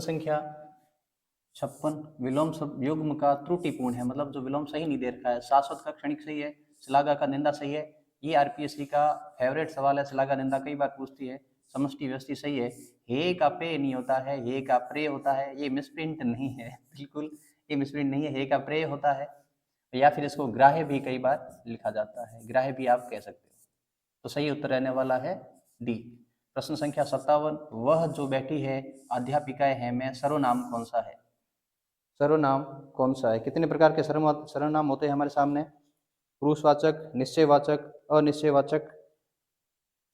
संख्या 56 विलोम युग्म का त्रुटिपूर्ण है, मतलब जो विलोम सही नहीं दे रखा है। शाश्वत का क्षणिक सही है, श्लाघा का निंदा सही है। ये आरपीएससी का फेवरेट सवाल है, श्लाघा निंदा कई बार पूछती है। समष्टि व्यष्टि सही है। हे का पे नहीं होता है, हे का प्रे होता है। ये मिसप्रिंट नहीं है, बिल्कुल ये मिसप्रिंट नहीं है, हे का प्रे होता है। या फिर इसको ग्राह्य भी कई बार लिखा जाता है, ग्राह्य भी आप कह सकते हो। तो सही उत्तर रहने वाला है डी। प्रश्न संख्या 57 वह जो बैठी है अध्यापिकाएं हैं में सर्वनाम कौन सा है? सर्वनाम कौन सा है? कितने प्रकार के सर्वनाम होते हैं हमारे सामने? पुरुषवाचक, निश्चयवाचक, अनिश्चयवाचक,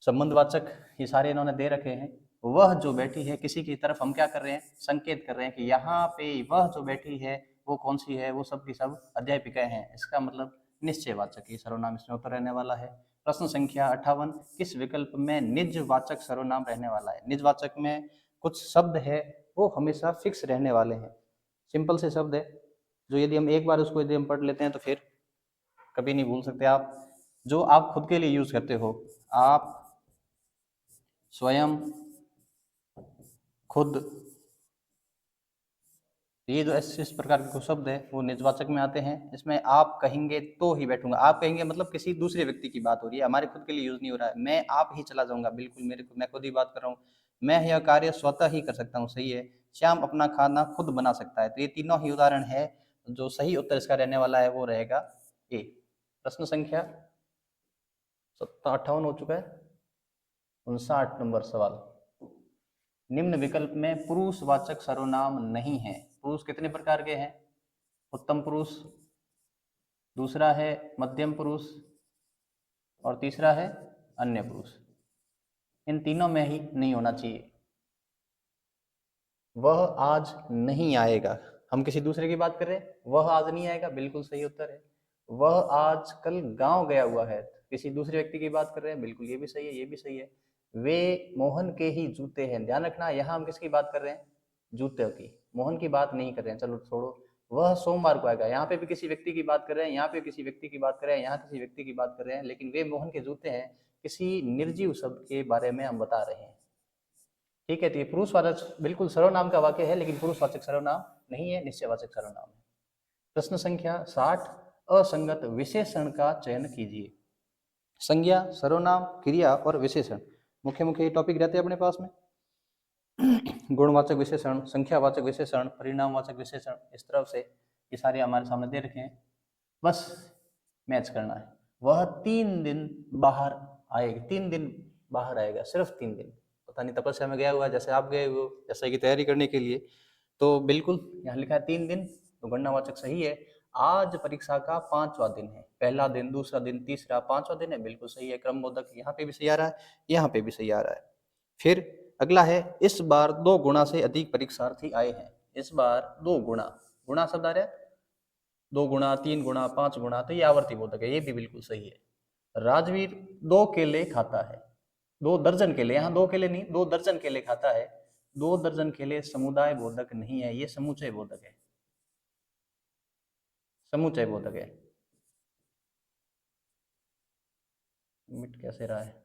संबंधवाचक, ये सारे इन्होंने दे रखे हैं। वह जो बैठी है, किसी की तरफ हम क्या कर रहे हैं? संकेत कर रहे हैं कि यहाँ पे वह जो बैठी है वो कौन सी है? वो सब की सब अध्यापिकाएं हैं। इसका मतलब निश्चयवाचक ये सर्वनाम इसमें उत्तर रहने वाला है। प्रश्न संख्या 58 किस विकल्प में निजवाचक सर्वनाम रहने वाला है? निजवाचक में कुछ शब्द है वो हमेशा फिक्स रहने वाले हैं, सिंपल से शब्द है जो यदि हम एक बार उसको यदि हम पढ़ लेते हैं तो फिर कभी नहीं भूल सकते आप। जो आप खुद के लिए यूज करते हो, आप, स्वयं, खुद, ये जो इस प्रकार के कुछ शब्द है वो निजवाचक में आते हैं। इसमें आप कहेंगे तो ही बैठूंगा, आप कहेंगे मतलब किसी दूसरे व्यक्ति की बात हो रही है, हमारे खुद के लिए यूज नहीं हो रहा है। मैं आप ही चला जाऊंगा, बिल्कुल मैं खुद ही बात कर रहा हूँ। मैं यह कार्य स्वतः ही कर सकता हूँ, सही है। श्याम अपना खाना खुद बना सकता है। तो ये तीनों ही उदाहरण है। जो सही उत्तर इसका रहने वाला है वो रहेगा ए। प्रश्न संख्या 58 हो चुका है। 59 नंबर सवाल, निम्न विकल्प में पुरुषवाचक सर्वनाम नहीं है। पुरुष कितने प्रकार के हैं? उत्तम पुरुष, दूसरा है मध्यम पुरुष, और तीसरा है अन्य पुरुष। इन तीनों में ही नहीं होना चाहिए। वह आज नहीं आएगा, हम किसी दूसरे की बात कर रहे हैं, वह आज नहीं आएगा, बिल्कुल सही उत्तर है। वह आज कल गांव गया हुआ है, किसी दूसरे व्यक्ति की बात कर रहे हैं, बिल्कुल ये भी सही है, ये भी सही है। वे मोहन के ही जूते हैं, ध्यान रखना यहाँ हम किसकी बात कर रहे हैं? जूते की, मोहन की बात नहीं कर रहे हैं। चलो छोड़ो। वह सोमवार को आएगा, यहाँ पे भी किसी व्यक्ति की बात कर रहे हैं, यहाँ पे किसी व्यक्ति की बात कर रहे हैं, यहाँ किसी व्यक्ति की बात कर रहे हैं, लेकिन वे मोहन के जूते हैं, किसी निर्जीव शब्द के बारे में हम बता रहे हैं। ठीक है, तो ये पुरुषवाचक बिल्कुल सर्वनाम का वाक्य है, लेकिन पुरुषवाचक सर्वनाम नहीं है, निश्चयवाचक सर्वनाम है। प्रश्न संख्या 60 असंगत विशेषण का चयन कीजिए। संज्ञा, सर्वनाम, क्रिया और विशेषण मुख्य मुख्य टॉपिक रहते हैं अपने पास में। गुणवाचक विशेषण, संख्यावाचक विशेषण, परिणामवाचक विशेषण, इस तरफ से ये सारे हमारे सामने दे रखे हैं, बस मैच करना है। वह 3 दिन बाहर आएगा, 3 दिन बाहर आएगा, सिर्फ 3 दिन। पता नहीं तपस्या में गया हुआ है, जैसे आप गए हो जैसे की तैयारी करने के लिए, तो बिल्कुल यहाँ लिखा है 3 दिन, तो गणनावाचक सही है। आज परीक्षा का 5वां दिन है, पहला दिन, दूसरा दिन, तीसरा, 5वां दिन है, बिल्कुल सही है। क्रमबोधक यहाँ पे भी सही आ रहा है, यहाँ पे भी सही आ रहा है। फिर अगला है, इस बार 2 गुना से अधिक परीक्षार्थी आए हैं। इस बार 2 गुना, गुणा शब्द आ रहा है, 2 गुना, 3 गुना, 5 गुना, तो ये आवर्ती बोधक है, ये भी बिल्कुल सही है। राजवीर 2 केले खाता है, 2 दर्जन केले, यहाँ 2 केले नहीं, 2 दर्जन केले खाता है। 2 दर्जन केले समुदाय बोधक नहीं है, ये समुचय बोधक है, समुचय बोधक है। मिट कैसे रहा है?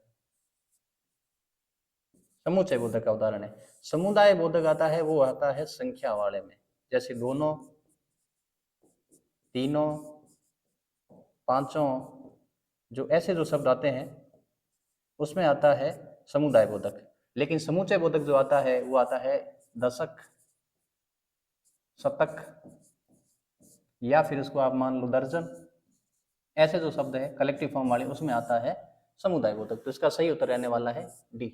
समुचय बोधक का उदाहरण है। समुदाय बोधक आता है, वो आता है संख्या वाले में, जैसे दोनों, तीनों, पांचों, जो ऐसे जो शब्द आते हैं उसमें आता है समुदाय बोधक। लेकिन समुचय बोधक जो आता है वो आता है दशक, शतक, या फिर उसको आप मान लो दर्जन, ऐसे जो शब्द है कलेक्टिव फॉर्म वाले, उसमें आता है समुदाय बोधक। तो इसका सही उत्तर रहने वाला है डी।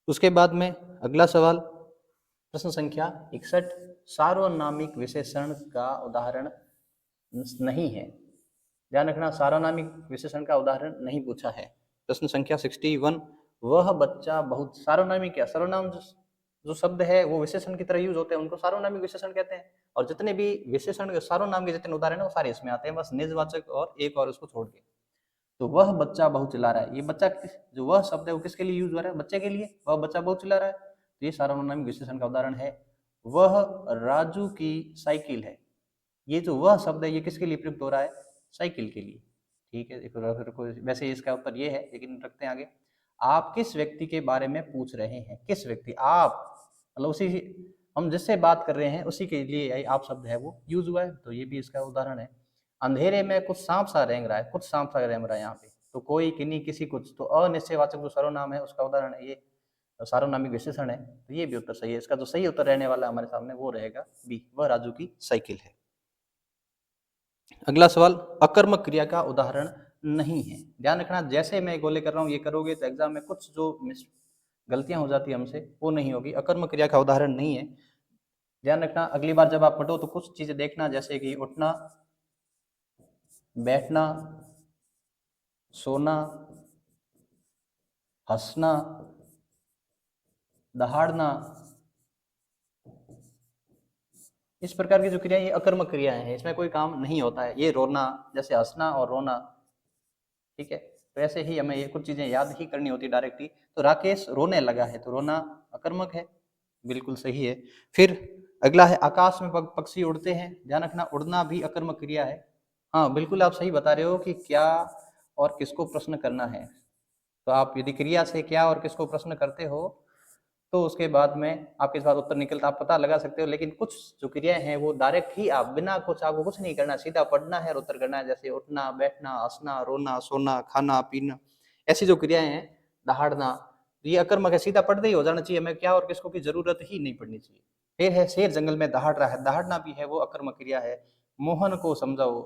उसके बाद में अगला सवाल, प्रश्न संख्या 61 सार्वनामिक विशेषण का उदाहरण नहीं है। ध्यान रखना, सार्वनामिक विशेषण का उदाहरण नहीं पूछा है। प्रश्न संख्या 61 वह बच्चा बहुत, सार्वनामिक क्या, सर्वनाम जो शब्द है वो विशेषण की तरह यूज होते हैं, उनको सार्वनामिक विशेषण कहते हैं। और जितने भी विशेषण सार्वनाम के जितने उदाहरण है वो सारे इसमें आते हैं, बस निजवाचक और एक और उसको छोड़ के। तो वह बच्चा बहुत चिल्ला रहा है, ये बच्चा जो वह शब्द है वो किसके लिए यूज हो रहा है? बच्चे के लिए, वह बच्चा बहुत चिल्ला रहा है, तो ये सार्वनामिक विशेषण का उदाहरण है। वह राजू की साइकिल है, ये जो वह शब्द है ये किसके लिए प्रयुक्त हो रहा है? साइकिल के लिए। ठीक है, वैसे इसका उत्तर ये है, लेकिन रखते हैं आगे। आप किस व्यक्ति के बारे में पूछ रहे हैं? किस व्यक्ति? आप मतलब उसी हम जिससे बात कर रहे हैं उसी के लिए आप शब्द है वो यूज हुआ है, तो ये भी इसका उदाहरण है। अंधेरे में कुछ सांप सा रेंग रहा है, कुछ सांप सा रेंग रहा है यहाँ पे, तो कोई किन्हीं किसी कुछ, तो अनिश्चयवाचक जो सर्वनाम है उसका उदाहरण है ये, सार्वनामिक विशेषण है, तो ये भी उत्तर सही है। इसका जो सही उत्तर रहने वाला है हमारे सामने वो रहेगा बी, वह राजू की साइकिल है। अगला सवाल, अकर्मक क्रिया का उदाहरण नहीं है। ध्यान रखना, जैसे मैं गोले कर रहा हूँ ये करोगे तो एग्जाम में कुछ जो गलतियां हो जाती है हमसे वो नहीं होगी। अकर्मक क्रिया का उदाहरण नहीं है। ध्यान रखना, अगली बार जब आप पढ़ो तो कुछ चीजें देखना, जैसे कि उठना, बैठना, सोना, हंसना, दहाड़ना, इस प्रकार की जो क्रिया ये अकर्मक क्रियाएं हैं, इसमें कोई काम नहीं होता है। ये रोना, जैसे हंसना और रोना, ठीक है, तो ऐसे ही हमें ये कुछ चीजें याद ही करनी होती डायरेक्टली। तो राकेश रोने लगा है, तो रोना अकर्मक है, बिल्कुल सही है। फिर अगला है, आकाश में पक्षी उड़ते हैं। ध्यान रखना, उड़ना भी अकर्मक क्रिया है। हाँ बिल्कुल, आप सही बता रहे हो कि क्या और किसको प्रश्न करना है। तो आप यदि क्रिया से क्या और किसको प्रश्न करते हो तो उसके बाद में आपके पास उत्तर निकलता, आप पता लगा सकते हो। लेकिन कुछ जो क्रियाएं हैं वो डायरेक्ट ही, आप बिना कुछ, आपको कुछ नहीं करना, सीधा पढ़ना है और उत्तर करना है। जैसे उठना, बैठना, हंसना, रोना, सोना, खाना, पीना, ऐसी जो क्रियाएं हैं, दहाड़ना, ये अकर्मक है, सीधा पढ़ते ही हो जाना चाहिए, हमें क्या और किसको की जरूरत ही नहीं पड़नी चाहिए। फिर है, शेर जंगल में दहाड़ रहा है, दहाड़ना भी है वो अकर्मक क्रिया है। मोहन को समझाओ,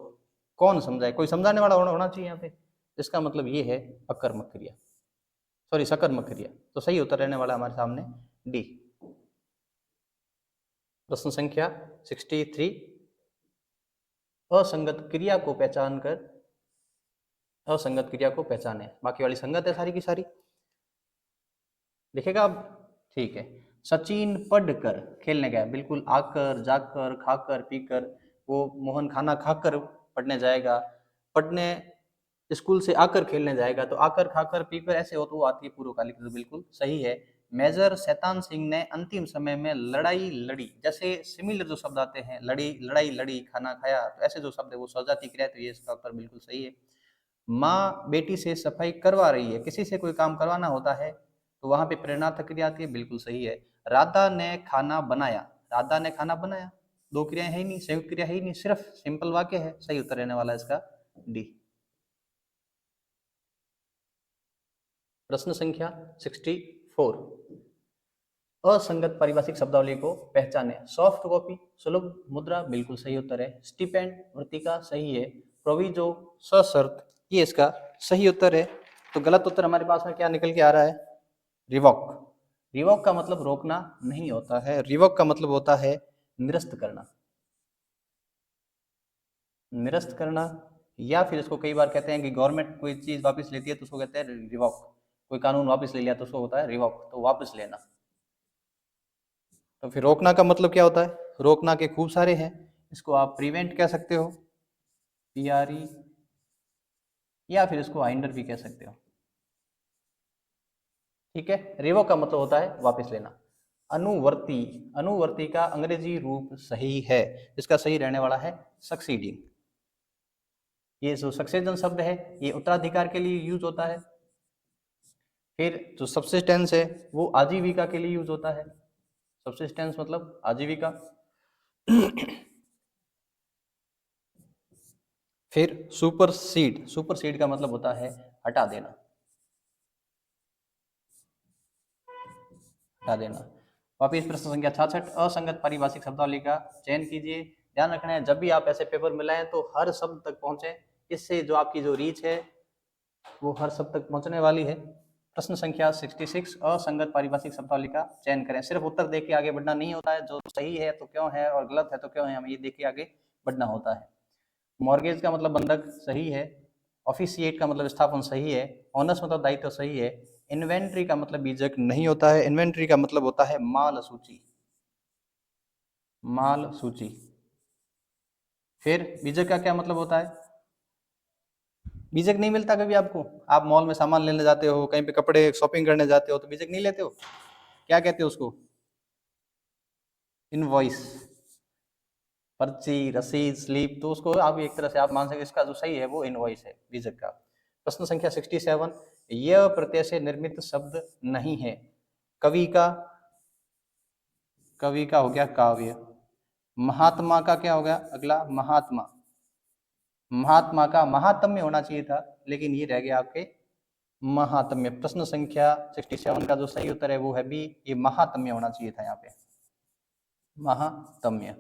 कौन समझाए, कोई समझाने वाला होना चाहिए यहाँ पे, इसका मतलब ये है अकर्मक क्रिया, सॉरी सकर्मक क्रिया। तो सही उत्तर रहने वाला हमारे सामने डी। प्रश्न संख्या 63, असंगत क्रिया को पहचान कर, असंगत क्रिया को पहचाने, बाकी वाली संगत है सारी की सारी, लिखेगा अब, ठीक है। सचिन पढ़कर खेलने गया, बिल्कुल आकर, जाकर, खाकर, पीकर, वो मोहन खाना खाकर पढ़ने जाएगा, पढ़ने स्कूल से आकर खेलने जाएगा, तो आकर, खाकर, पीकर ऐसे हो तो वो आती है पूर्वकालिक, तो बिल्कुल सही है। मेजर शैतान सिंह ने अंतिम समय में लड़ाई लड़ी, जैसे सिमिलर जो शब्द आते हैं, लड़ी, लड़ाई लड़ी, खाना खाया, तो ऐसे जो शब्द है वो सजाती क्रिया, तो ये इसका उत्तर बिल्कुल सही है। माँ बेटी से सफाई करवा रही है, किसी से कोई काम करवाना होता है तो वहां पे प्रेरणार्थक क्रिया आती है, बिल्कुल सही है। राधा ने खाना बनाया, राधा ने खाना बनाया, दो क्रियाएं है ही नहीं, संयुक्त क्रिया है ही नहीं, सिर्फ सिंपल वाक्य है, सही उत्तर रहने वाला है इसका डी। प्रश्न संख्या 64, असंगत पारिभाषिक शब्दावली को पहचाने। सॉफ्ट कॉपी, सुलभ मुद्रा, बिल्कुल सही उत्तर है। स्टिपेंड, वृत्तिका, सही है। प्रोविजो, सशर्त, ये इसका सही उत्तर है। तो गलत उत्तर हमारे पास में क्या निकल के आ रहा है, रिवॉक। रिवॉक का मतलब रोकना नहीं होता है, रिवॉक का मतलब होता है निरस्त करना, निरस्त करना। या फिर इसको कई बार कहते हैं कि गवर्नमेंट कोई चीज वापस लेती है तो उसको कहते हैं रिवॉक, कोई कानून वापस ले लिया तो उसको होता है रिवॉक, तो वापस लेना। तो फिर रोकना का मतलब क्या होता है, रोकना के खूब सारे हैं, इसको आप प्रिवेंट कह सकते हो, PRE, या फिर इसको हाइंडर भी कह सकते हो, ठीक है। रिवोक का मतलब होता है वापस लेना। अनुवर्ती, अनुवर्ती का अंग्रेजी रूप सही है, इसका सही रहने वाला है सक्सीडिंग। ये जो सक्सेशन शब्द है ये उत्तराधिकार के लिए यूज होता है। फिर जो सब्सिस्टेंस है वो आजीविका के लिए यूज होता है, सब्सिस्टेंस मतलब आजीविका। फिर सुपरसीड, सुपरसीड का मतलब होता है हटा देना, हटा देना। वापिस प्रश्न संख्या 66, असंगत पारिभाषिक शब्दावली का चयन कीजिए। ध्यान रखना है जब भी आप ऐसे पेपर में लाएं तो हर शब्द तक पहुंचे, इससे जो आपकी जो रीच है वो हर शब्द तक पहुंचने वाली है। प्रश्न संख्या 66, असंगत पारिभाषिक शब्दावली का चयन करें। सिर्फ उत्तर देख के आगे बढ़ना नहीं होता है, जो सही है तो क्यों है और गलत है तो क्यों है, हमें ये देख के आगे बढ़ना होता है। मॉर्गेज का मतलब बंधक, सही है। ऑफिशिएट का मतलब स्थापन, सही है। ऑनर्स मतलब दायित्व, सही है। इन्वेंट्री का मतलब बीजक नहीं होता है, इन्वेंट्री का मतलब होता है माल सूची, माल सूची। फिर बीजक का क्या मतलब होता है, बीजक नहीं मिलता कभी आपको, आप मॉल में सामान लेने जाते हो, कहीं पे कपड़े शॉपिंग करने जाते हो तो बीजक नहीं लेते हो, क्या कहते हो उसको, इनवॉइस, पर्ची, रसीद, स्लिप, तो उसको आप एक तरह से आप मान सकते, इसका जो सही है वो इनवॉइस है बीजक का। प्रश्न संख्या 67, यह प्रत्यय से निर्मित शब्द नहीं है। कवि का, कवि का हो गया काव्य। महात्मा का क्या हो गया अगला, महात्मा। महात्मा का महात्म्य होना चाहिए था, लेकिन ये रह गया आपके महात्म्य। प्रश्न संख्या 67 का जो सही उत्तर है वो है बी, ये महात्म्य होना चाहिए था यहाँ पे, महात्म्य।